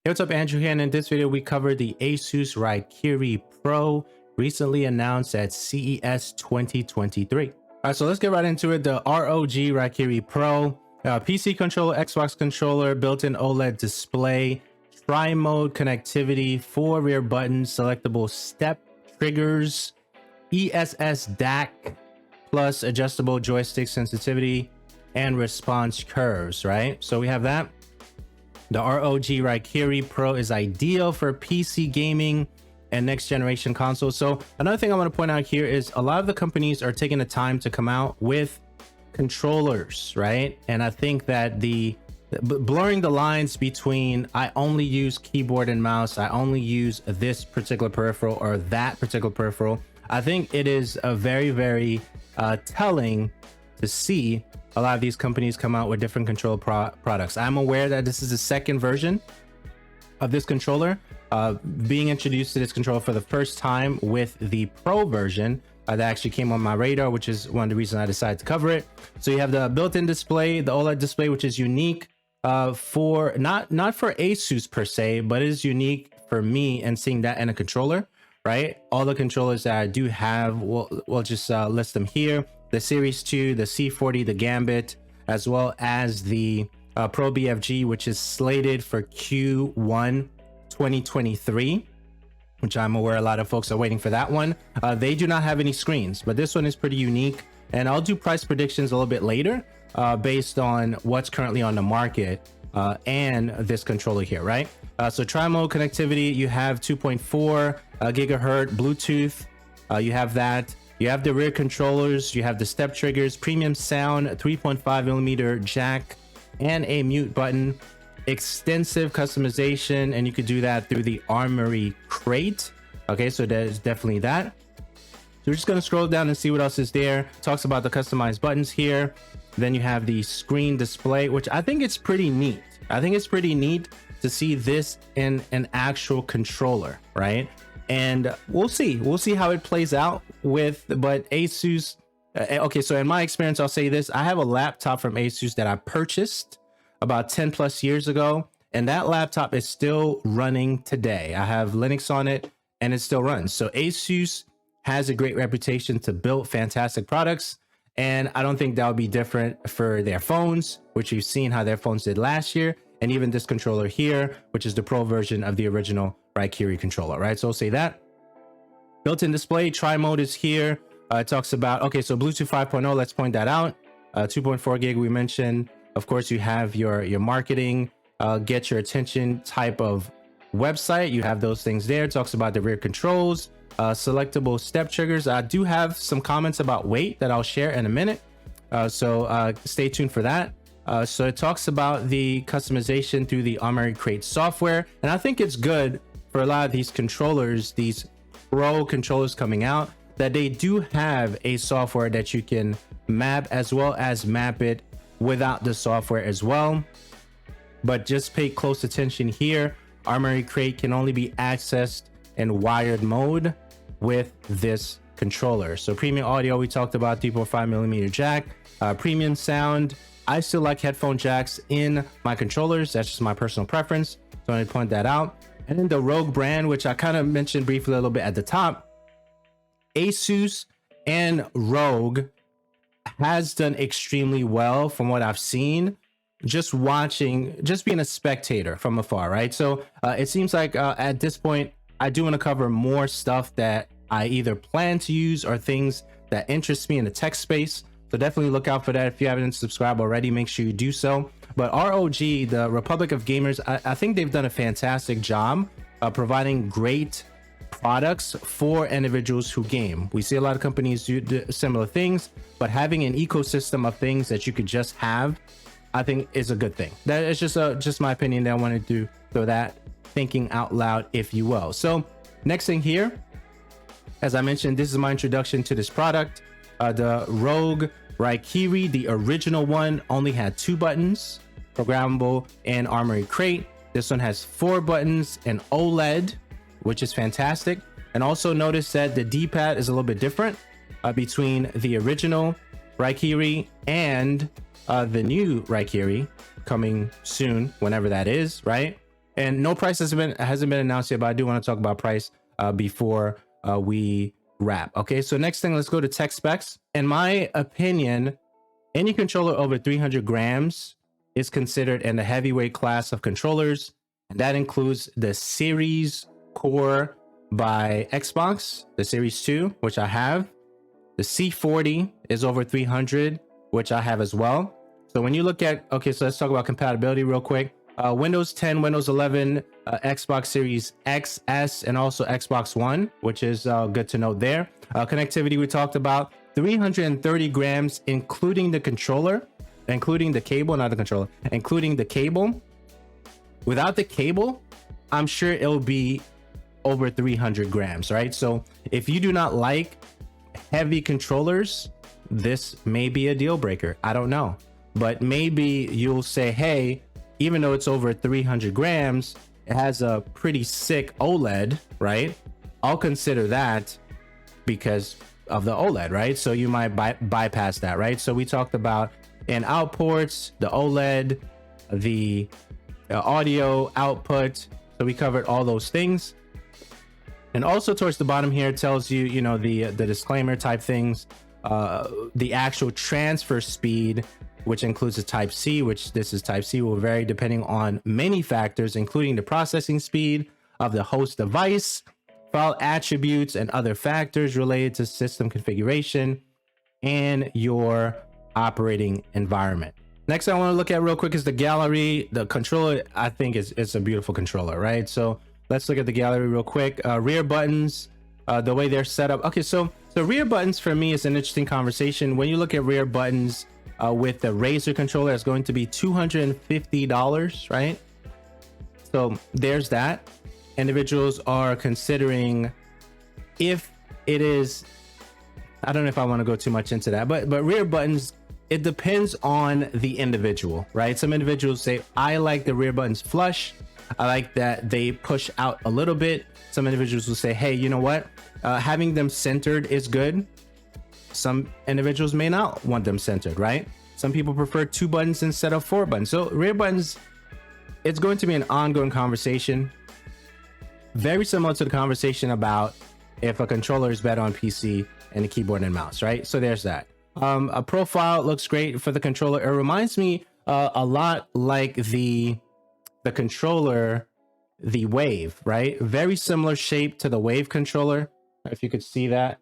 Hey, what's up, Andrew here, and in this video we cover the Asus Raikiri Pro, recently announced at CES 2023. All right, so let's get right into it. The ROG Raikiri Pro, PC controller, Xbox controller, built-in OLED display, tri-mode connectivity, 4 rear buttons, selectable step triggers, ESS DAC, plus adjustable joystick sensitivity and response curves, right? So we have that. The ROG Raikiri Pro is ideal for PC gaming and next generation consoles. So another thing I want to point out here is a lot of the companies are taking the time to come out with controllers, right? And I think that the blurring the lines between I only use keyboard and mouse, I only use this particular peripheral or that particular peripheral, I think it is a very telling to see a lot of these companies come out with different control products. I'm aware that this is the second version of this controller, being introduced to this controller for the first time with the Pro version that actually came on my radar, which is one of the reasons I decided to cover it. So you have the built-in display, the OLED display, which is unique for not for Asus per se, but it is unique for me and seeing that in a controller, right? All the controllers that I do have, we'll just list them here. The Series 2, the C40, the Gambit, as well as the Pro BFG, which is slated for Q1 2023, which I'm aware a lot of folks are waiting for that one. They do not have any screens, but this one is pretty unique. And I'll do price predictions a little bit later based on what's currently on the market and this controller here, right? So tri-mode connectivity, you have 2.4 gigahertz Bluetooth, you have that. You have the rear controllers, you have the step triggers, premium sound, 3.5mm jack, and a mute button. Extensive customization, and you could do that through the Armory crate. Okay, so there's definitely that. So we're just gonna scroll down and see what else is there. Talks about the customized buttons here. Then you have the screen display, which I think it's pretty neat. I think it's pretty neat to see this in an actual controller, right? And we'll see how it plays out with, but Asus, okay, so in my experience, I'll say this: I have a laptop from Asus that I purchased about 10 plus years ago, and that laptop is still running today. I have Linux on it and it still runs. So Asus has a great reputation to build fantastic products, and I don't think that'll be different for their phones, which you've seen how their phones did last year, and even this controller here, which is the Pro version of the original Raikiri controller, right? So I'll say that. Built-in display, tri-mode is here. It talks about, okay, so Bluetooth 5.0, let's point that out. 2.4 gig we mentioned. Of course, you have your marketing, get your attention type of website. You have those things there. It talks about the rear controls, selectable step triggers. I do have some comments about weight that I'll share in a minute. So stay tuned for that. So it talks about the customization through the Armory Crate software. And I think it's good for a lot of these controllers, these Pro controllers coming out, that they do have a software that you can map, as well as map it without the software as well. But just pay close attention here. Armory Crate can only be accessed in wired mode with this controller. So premium audio, we talked about 3.5mm jack, premium sound. I still like headphone jacks in my controllers. That's just my personal preference. So I point that out. And then the ROG brand, which I kind of mentioned briefly a little bit at the top, Asus and ROG has done extremely well from what I've seen, just watching, just being a spectator from afar, right? So it seems like at this point, I do want to cover more stuff that I either plan to use or things that interest me in the tech space. So definitely look out for that. If you haven't subscribed already, make sure you do so. But ROG, the Republic of Gamers, I think they've done a fantastic job providing great products for individuals who game. We see a lot of companies do similar things, but having an ecosystem of things that you could just have, I think is a good thing. That is just my opinion that I wanted to throw that thinking out loud, if you will. So next thing here, as I mentioned, this is my introduction to this product. The ROG Raikiri, the original one, only had 2 buttons, programmable and Armory Crate. This one has 4 buttons and OLED, which is fantastic. And also notice that the D-pad is a little bit different between the original Raikiri and the new Raikiri coming soon, whenever that is, right? And no price hasn't been announced yet, but I do want to talk about price before we wrap. Okay, so next thing, let's go to tech specs. In my opinion, any controller over 300 grams is considered in the heavyweight class of controllers, and that includes the Series Core by Xbox, the Series 2, which I have. The C40 is over 300, which I have as well. So when you look at, okay, so let's talk about compatibility real quick. Windows 10, Windows 11, Xbox Series X, S, and also Xbox One, which is good to note there. Connectivity we talked about, 330 grams, including the controller, including the cable, not the controller, including the cable. Without the cable, I'm sure it'll be over 300 grams, right? So if you do not like heavy controllers, this may be a deal breaker. I don't know, but maybe you'll say, hey, even though it's over 300 grams, it has a pretty sick OLED, right? I'll consider that because of the OLED, right? So you might bypass that, right? So we talked about in out ports, the OLED, the audio output. So we covered all those things. And also towards the bottom here, it tells you, you know, the disclaimer type things, the actual transfer speed, which includes the type C, which this is type C, will vary depending on many factors, including the processing speed of the host device, file attributes, and other factors related to system configuration and your operating environment. Next I want to look at real quick is the gallery. The controller, I think it's a beautiful controller, right? So let's look at the gallery real quick. Rear buttons, the way they're set up. Okay, so rear buttons for me is an interesting conversation. When you look at rear buttons with the Razer controller, it's going to be $250, right? So there's that. Individuals are considering if it is, I don't know if I want to go too much into that, but rear buttons, it depends on the individual, right? Some individuals say, I like the rear buttons flush. I like that they push out a little bit. Some individuals will say, hey, you know what? Having them centered is good. Some individuals may not want them centered, right? Some people prefer 2 buttons instead of 4 buttons. So rear buttons, it's going to be an ongoing conversation. Very similar to the conversation about if a controller is better on PC and a keyboard and mouse, right? So there's that. A profile looks great for the controller. It reminds me a lot like the controller, the Wave, right? Very similar shape to the Wave controller. If you could see that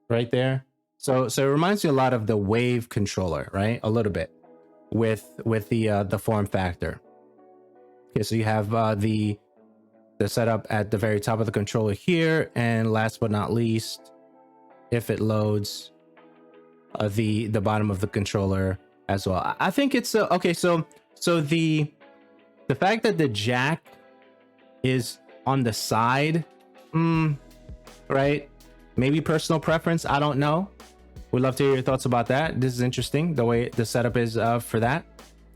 right there. So it reminds me a lot of the Wave controller, right? A little bit with the form factor. Okay, so you have the setup at the very top of the controller here, and last but not least, if it loads, the bottom of the controller as well. I think it's okay. So the fact that the jack is on the side, right? Maybe personal preference. I don't know. We'd love to hear your thoughts about that. This is interesting, the way the setup is for that.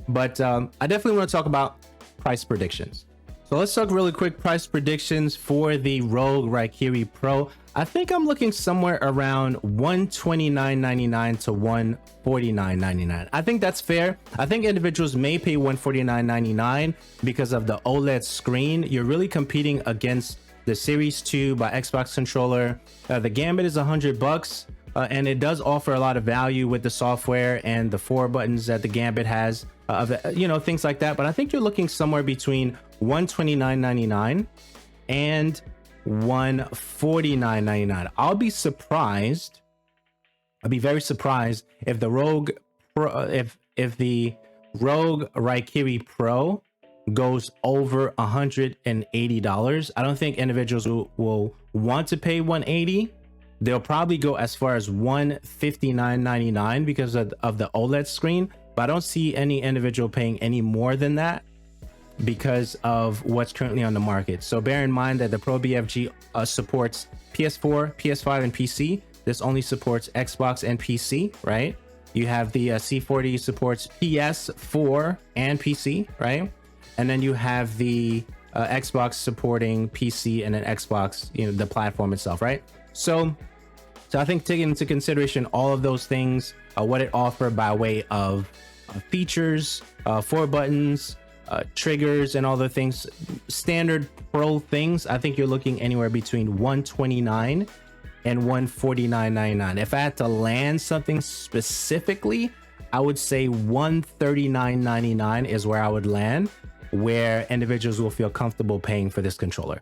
But I definitely want to talk about price predictions. So let's talk really quick price predictions for the ROG Raikiri Pro. I think I'm looking somewhere around $129.99 to $149.99. I think that's fair. I think individuals may pay $149.99 because of the OLED screen. You're really competing against the Series 2 by Xbox controller. The Gambit is $100, and it does offer a lot of value with the software and the 4 buttons that the Gambit has, you know, things like that. But I think you're looking somewhere between $129.99 and $149.99. I'll be surprised. I'll be very surprised if the ROG Pro, if the ROG Raikiri Pro goes over $180. I don't think individuals will want to pay $180. They'll probably go as far as $159.99 because of the OLED screen, but I don't see any individual paying any more than that because of what's currently on the market. So bear in mind that the Pro BFG supports PS4, PS5, and PC. This only supports Xbox and PC, right? You have the C40 supports PS4 and PC, right? And then you have the Xbox supporting PC and then Xbox, you know, the platform itself, right? So I think taking into consideration all of those things, what it offered by way of features, 4 buttons, triggers and all the things, standard pro things, I think you're looking anywhere between $129 and $149.99. If I had to land something specifically, I would say $139.99 is where I would land, where individuals will feel comfortable paying for this controller.